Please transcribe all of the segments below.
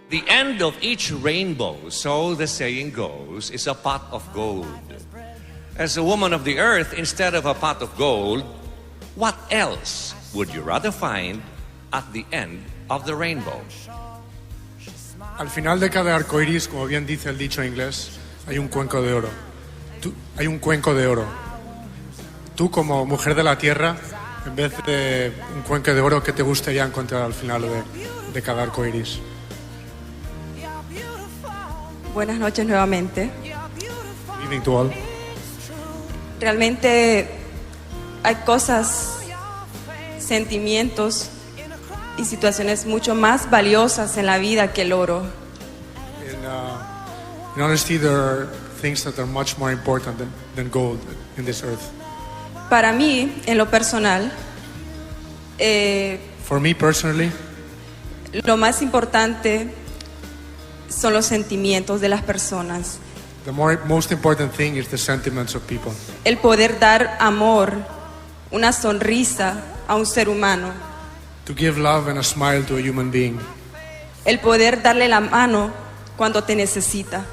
The end of each rainbow, so the saying goes, is a pot of gold. As a woman of the earth, instead of a pot of gold, what else would you rather find at the end of the rainbow? Al final de cada arco iris, como bien dice el dicho inglés, hay un cuenco de oro. Hay un cuenco de oro. Tú, como mujer de la tierra, en vez de un cuenco de oro, ¿qué te gustaría encontrar al final de cada arco iris? Buenas noches nuevamente. Good evening to all. Realmente hay cosas, sentimientos y situaciones mucho más valiosas en la vida que el oro. In honesty, there are things that are much more important than gold in this earth. Para mí, en lo personal, For me personally, lo más importante son los sentimientos de las personas. the most important thing is the sentiments of people. El poder dar amor, una sonrisa a un ser humano. To give love and a smile to a human being. El poder darle la mano cuando te necesita.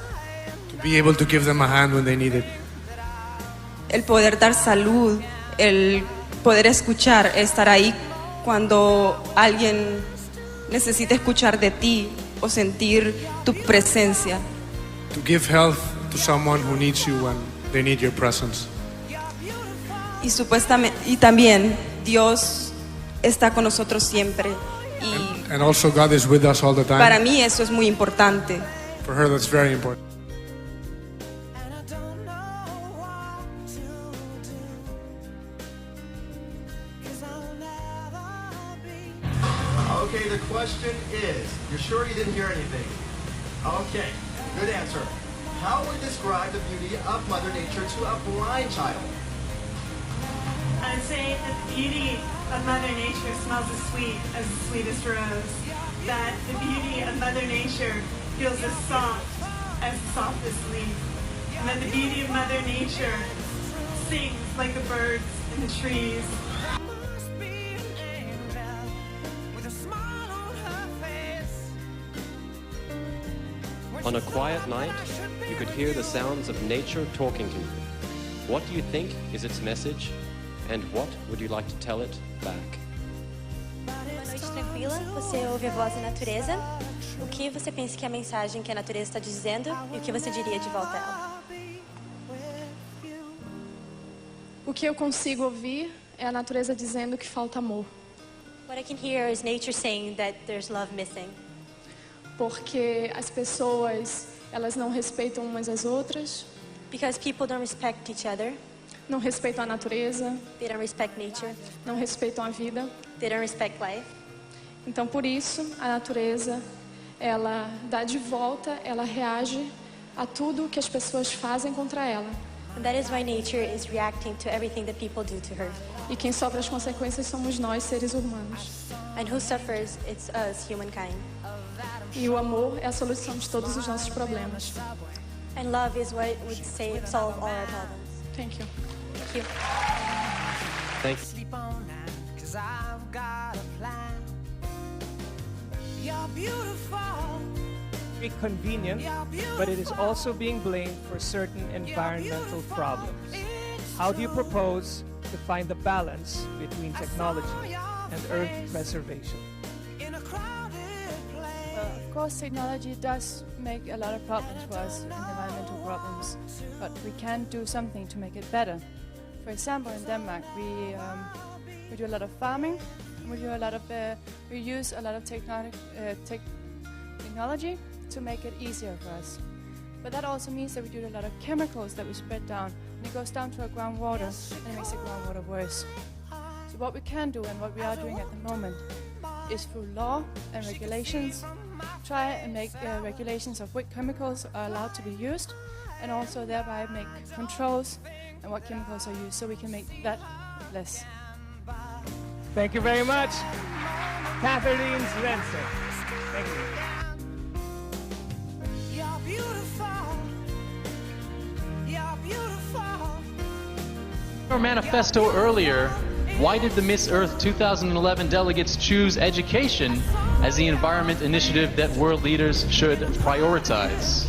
To be able to give them a hand when they need it. El poder dar salud, el poder escuchar, estar ahí cuando alguien necesita escuchar de ti o sentir tu presencia. To give health to someone who needs you when they need your presence. Y también Dios está con nosotros siempre. Y And also God is with us all the time. para mí eso es muy importante. For her, that's very important. Okay, the question is, you're sure you didn't hear anything? Okay, good answer. How would you describe the beauty of Mother Nature to a blind child? I'd say that the beauty of Mother Nature smells as the sweetest rose. That the beauty of Mother Nature feels as the softest leaf. And that the beauty of Mother Nature sings like the birds in the trees. On a quiet night, you could hear the sounds of nature talking to you. What do you think is its message, and what would you like to tell it back? Uma noite tranquila, você ouve a voz da natureza. O que você pensa que é a mensagem que a natureza está dizendo e o que você diria de volta a ela? O que eu consigo ouvir é a natureza dizendo que falta amor. What I can hear is nature saying that there's love missing. Porque as pessoas, elas não respeitam umas às outras, Because people don't respect each other, não respeitam a natureza, they don't respect nature, não respeitam a vida. they don't respect life. Então, por isso, a natureza, ela dá de volta, ela reage a tudo que as pessoas fazem contra ela. And that is why nature is reacting to everything that people do to her. E quem sofre as consequências somos nós, seres humanos. And who suffers? It's us, humankind. E o amor é a solução de todos os nossos problemas. And love is what would solve all our problems. Thank you. Thank you. Thank you. Sleep on now, 'cause I've got a plan. You're beautiful. Very convenient, but it is also being blamed for certain environmental problems. How do you propose to find the balance between technology and earth preservation? Of course, technology does make a lot of problems for us, environmental problems, but we can do something to make it better. For example, in Denmark, we do a lot of farming. We use a lot of technology to make it easier for us. But that also means that we do a lot of chemicals that we spread down, and it goes down to our groundwater, and it makes the groundwater worse. So what we can do, and what we are doing at the moment, is through law and regulations, try and make regulations of what chemicals are allowed to be used, and also thereby make controls and what chemicals are used, so we can make that less. Thank you very much, Catherine Svensson. Thank you. You're beautiful. You're beautiful. Your manifesto earlier, why did the Miss Earth 2011 delegates choose education as the environment initiative that world leaders should prioritize?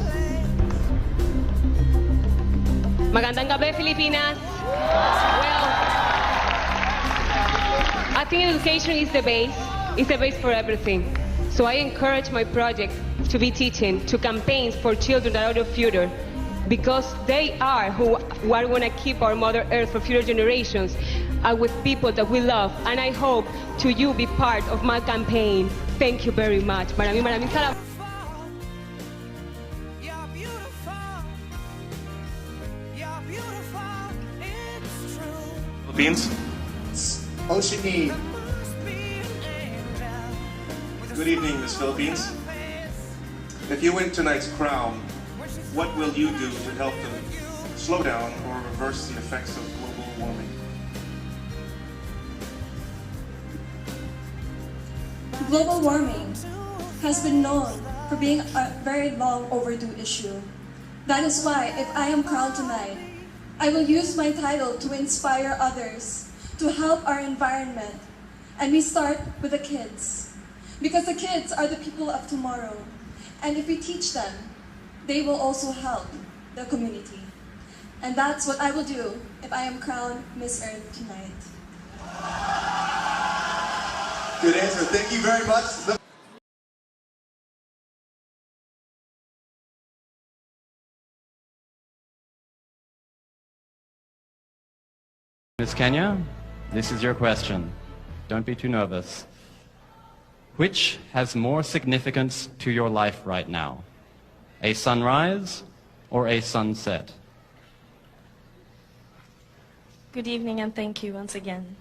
Magandang gabi, Filipinas. Well, I think education is the base for everything. So I encourage my project to be teaching to campaigns for children that are the future, because they are who are going to keep our Mother Earth for future generations with people that we love. And I hope to you be part of my campaign. Thank you very much. Maraming salamat. Philippines. Oceanine. Good evening, Miss Philippines. If you win tonight's crown, what will you do to help to slow down or reverse the effects of global warming? Global warming has been known for being a very long overdue issue. That is why, if I am crowned tonight, I will use my title to inspire others to help our environment. And we start with the kids. Because the kids are the people of tomorrow. And if we teach them, they will also help the community. And that's what I will do if I am crowned Miss Earth tonight. Good answer. Thank you very much. Miss Kenya, this is your question. Don't be too nervous. Which has more significance to your life right now? A sunrise or a sunset? Good evening and thank you once again.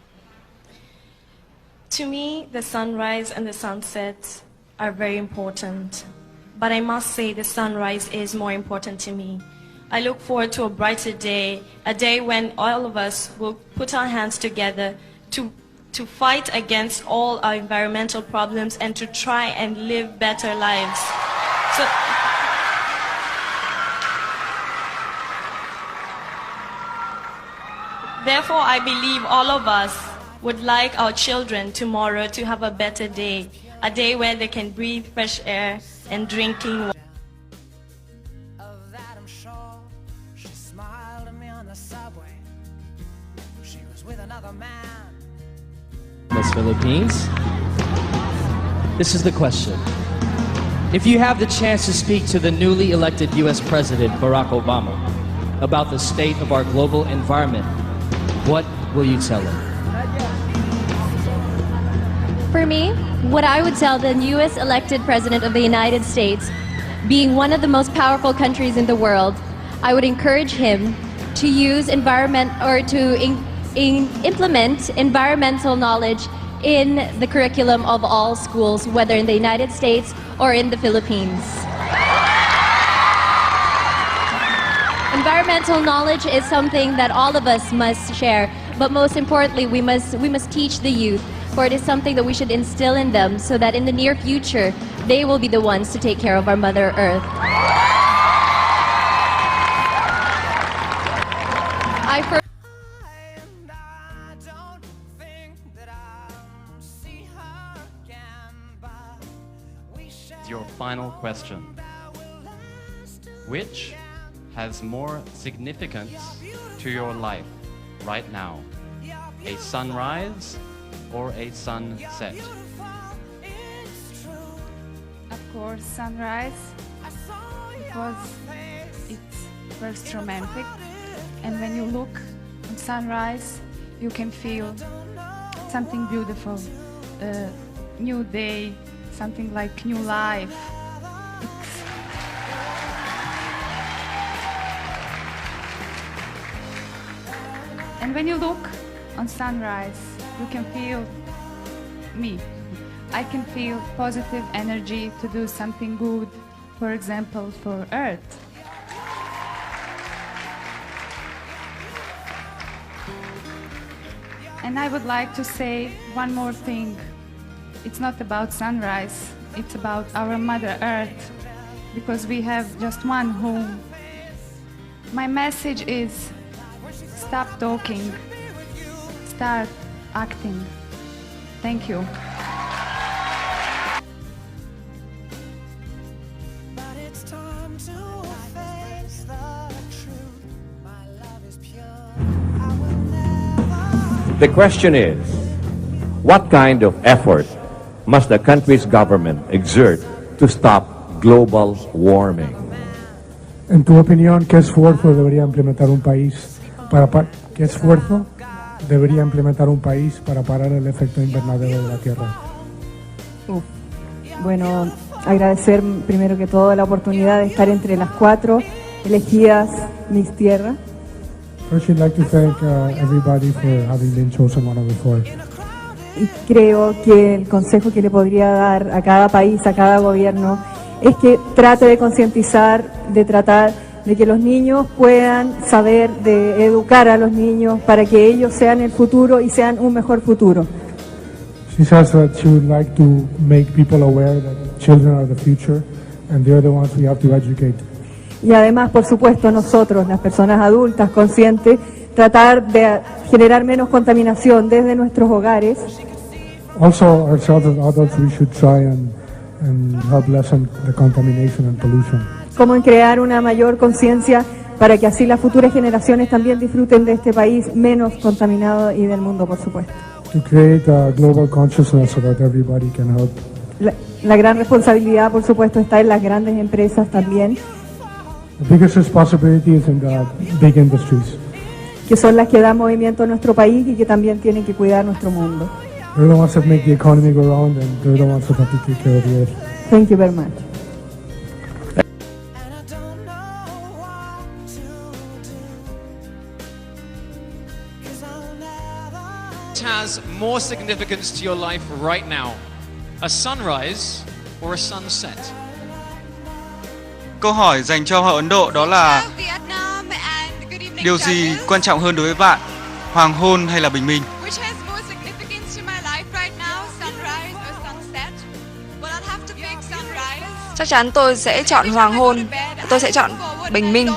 To me, the sunrise and the sunset are very important. But I must say the sunrise is more important to me. I look forward to a brighter day, a day when all of us will put our hands together to fight against all our environmental problems and to try and live better lives. So, therefore, I believe all of us would like our children tomorrow to have a better day, a day where they can breathe fresh air and drink clean water. She smiled at me on the subway. She was with another man. Miss Philippines, this is the question. If you have the chance to speak to the newly elected U.S. President Barack Obama about the state of our global environment, what will you tell him? For me, what I would tell the newest elected President of the United States, being one of the most powerful countries in the world, I would encourage him to use implement environmental knowledge in the curriculum of all schools, whether in the United States or in the Philippines. Environmental knowledge is something that all of us must share, but most importantly, we must teach the youth, for it is something that we should instill in them so that in the near future, they will be the ones to take care of our Mother Earth. Your final question. Which has more significance to your life right now? A sunrise or a sunset? Of course, sunrise, because it's first romantic, and when you look on sunrise, you can feel something beautiful, a new day, something like new life. And when you look on sunrise, you can feel me. I can feel positive energy to do something good, for example, for Earth. And I would like to say one more thing. It's not about sunrise, it's about our Mother Earth, because we have just one home. My message is, stop talking, start acting. Thank you. The question is, what kind of effort must the country's government exert to stop global warming? En tu opinión, ¿qué esfuerzo debería implementar un país para parar el efecto invernadero de la Tierra? Bueno, agradecer primero que todo la oportunidad de estar entre las 4 elegidas Miss Tierra. First, I'd like to thank everybody for having been chosen one of the 4. Y creo que el consejo que le podría dar a cada país, a cada gobierno, es que trate de concientizar, de tratar de que los niños puedan saber, de educar a los niños para que ellos sean el futuro y sean un mejor futuro. She says that she would like to make people aware that children are the future and they're the ones we have to educate. Y además, por supuesto, nosotros, las personas adultas, conscientes, tratar de generar menos contaminación desde nuestros hogares. Also, ourselves as adults, we should try and help lessen the contamination and pollution. Como en crear una mayor conciencia para que así las futuras generaciones también disfruten de este país menos contaminado y del mundo, por supuesto. To create a global consciousness so that everybody can help. La gran responsabilidad, por supuesto, está en las grandes empresas también. The biggest responsibility is in the big industries. Que son las que dan movimiento a nuestro país y que también tienen que cuidar nuestro mundo. They're the ones that make the economy go round and they're the ones that have to take care of the earth. Thank you very much. Has more significance to your life right now, a sunrise or a sunset? Câu hỏi dành cho Hoa Ấn Độ đó là điều gì quan trọng hơn đối với bạn, hoàng hôn hay là bình minh? Chắc chắn tôi sẽ chọn hoàng hôn, tôi sẽ chọn bình minh.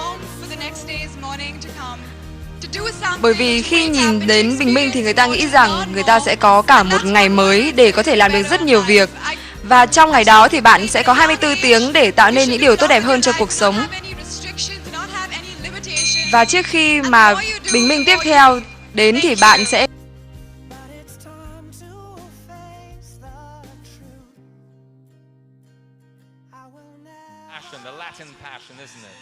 Bởi vì khi nhìn đến bình minh thì người ta nghĩ rằng người ta sẽ có cả một ngày mới để có thể làm được rất nhiều việc. Và trong ngày đó thì bạn sẽ có 24 tiếng để tạo nên những điều tốt đẹp hơn cho cuộc sống. Và trước khi mà bình minh tiếp theo đến thì bạn sẽ... The Latin passion, isn't it?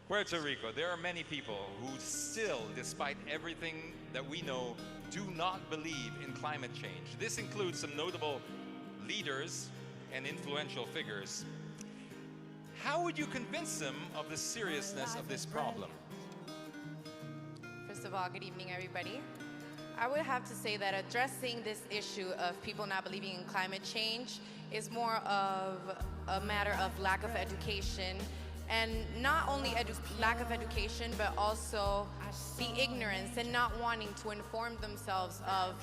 Puerto Rico, there are many people who still, despite everything that we know, do not believe in climate change. This includes some notable leaders and influential figures. How would you convince them of the seriousness of this problem? First of all, good evening, everybody. I would have to say that addressing this issue of people not believing in climate change is more of a matter of lack of education, and not only lack of education, but also the ignorance and not wanting to inform themselves of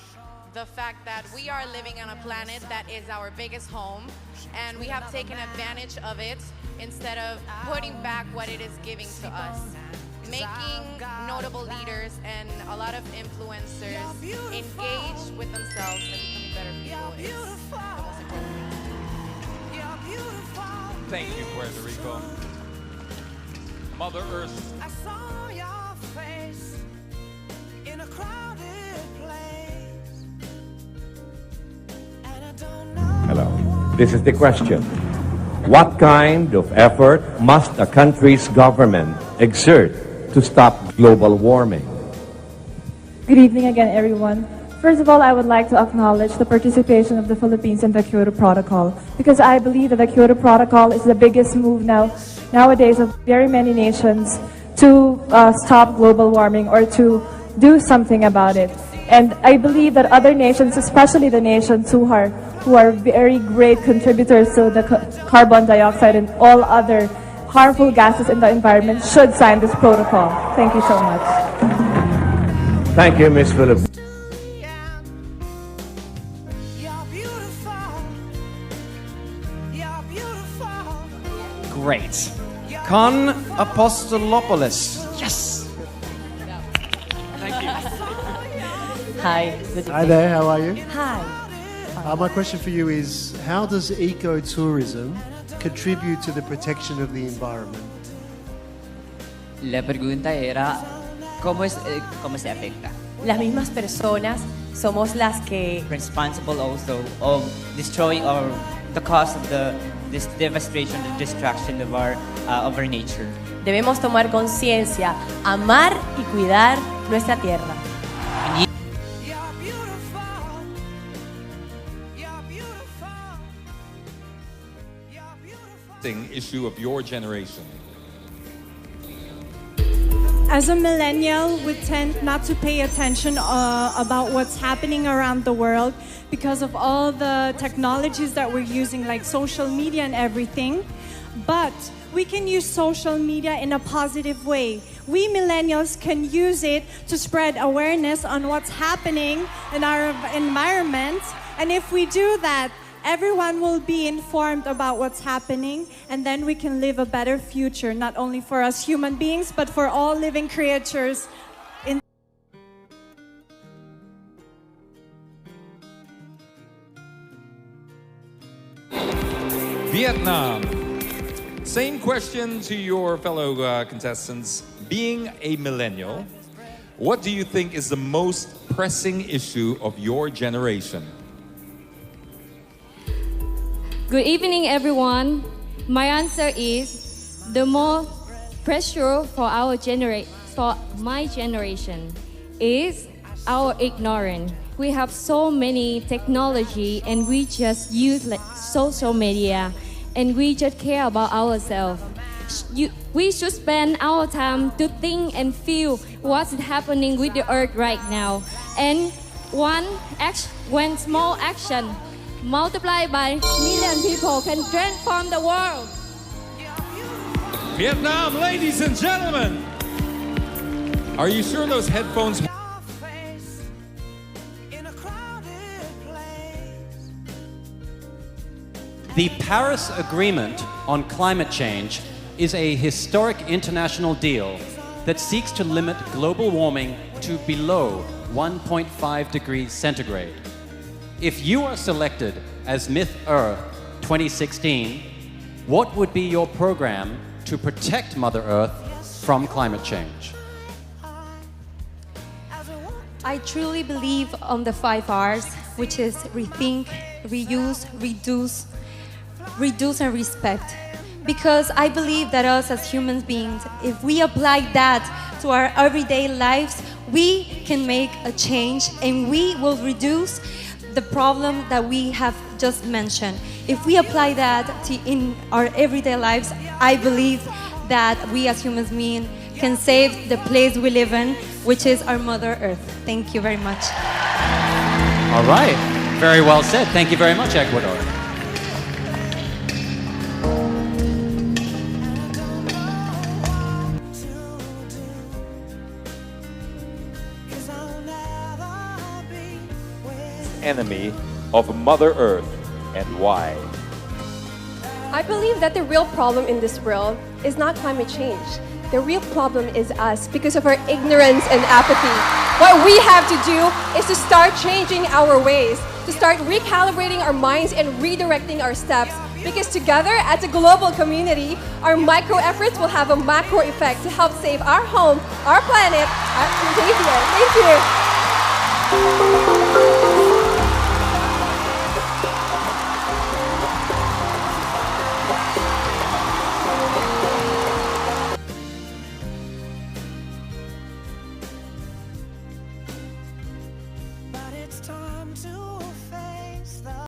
the fact that we are living on a planet that is our biggest home, and we have taken advantage of it instead of putting back what it is giving to us. Making notable leaders and a lot of influencers engage with themselves and becoming better people is the most important thing to do. Thank you, Puerto Rico. Mother Earth. I saw your face in a crowded place, and I don't know. Hello. This is the question. What kind of effort must a country's government exert to stop global warming? Good evening again, everyone. First of all, I would like to acknowledge the participation of the Philippines in the Kyoto Protocol, because I believe that the Kyoto Protocol is the biggest move nowadays of very many nations to stop global warming or to do something about it. And I believe that other nations, especially the nations who are very great contributors to the carbon dioxide and all other harmful gases in the environment, should sign this protocol. Thank you so much. Thank you, Ms. Philippines. Great. Con Apostolopoulos. Yes. Hi. Good Hi there, how are you? Hi. My question for you is, how does ecotourism contribute to the protection of the environment? La pregunta era, ¿cómo se afecta? Las mismas personas somos las que Responsible also of destroying or the cause of this devastation, the destruction of our nature. debemos tomar conciencia, amar y cuidar nuestra tierra. Issue of your generation. As a millennial, we tend not to pay attention about what's happening around the world because of all the technologies that we're using, like social media and everything. But we can use social media in a positive way. We millennials can use it to spread awareness on what's happening in our environment. And if we do that, everyone will be informed about what's happening, and then we can live a better future, not only for us human beings, but for all living creatures. Vietnam. Same question to your fellow contestants. Being a millennial, what do you think is the most pressing issue of your generation? Good evening, everyone. My answer is the more pressure for my generation is our ignorance. We have so many technology and we just use like social media and we just care about ourselves. We should spend our time to think and feel what's happening with the earth right now. And one small action multiplied by million people can transform the world. Vietnam, ladies and gentlemen. Are you sure those headphones... The Paris Agreement on Climate Change is a historic international deal that seeks to limit global warming to below 1.5 degrees centigrade. If you are selected as Miss Earth 2016, what would be your program to protect Mother Earth from climate change? I truly believe on the 5 R's, which is rethink, reuse, reduce and respect. Because I believe that us as human beings, if we apply that to our everyday lives, we can make a change and we will reduce the problem that we have just mentioned. If we apply that in our everyday lives, I believe that we as human beings can save the place we live in, which is our Mother Earth. Thank you very much. All right, very well said. Thank you very much, Ecuador. Enemy of Mother Earth and why? I believe that the real problem in this world is not climate change. The real problem is us because of our ignorance and apathy. What we have to do is to start changing our ways, to start recalibrating our minds and redirecting our steps, because together as a global community, our micro efforts will have a macro effect to help save our home, our planet, our Thank you.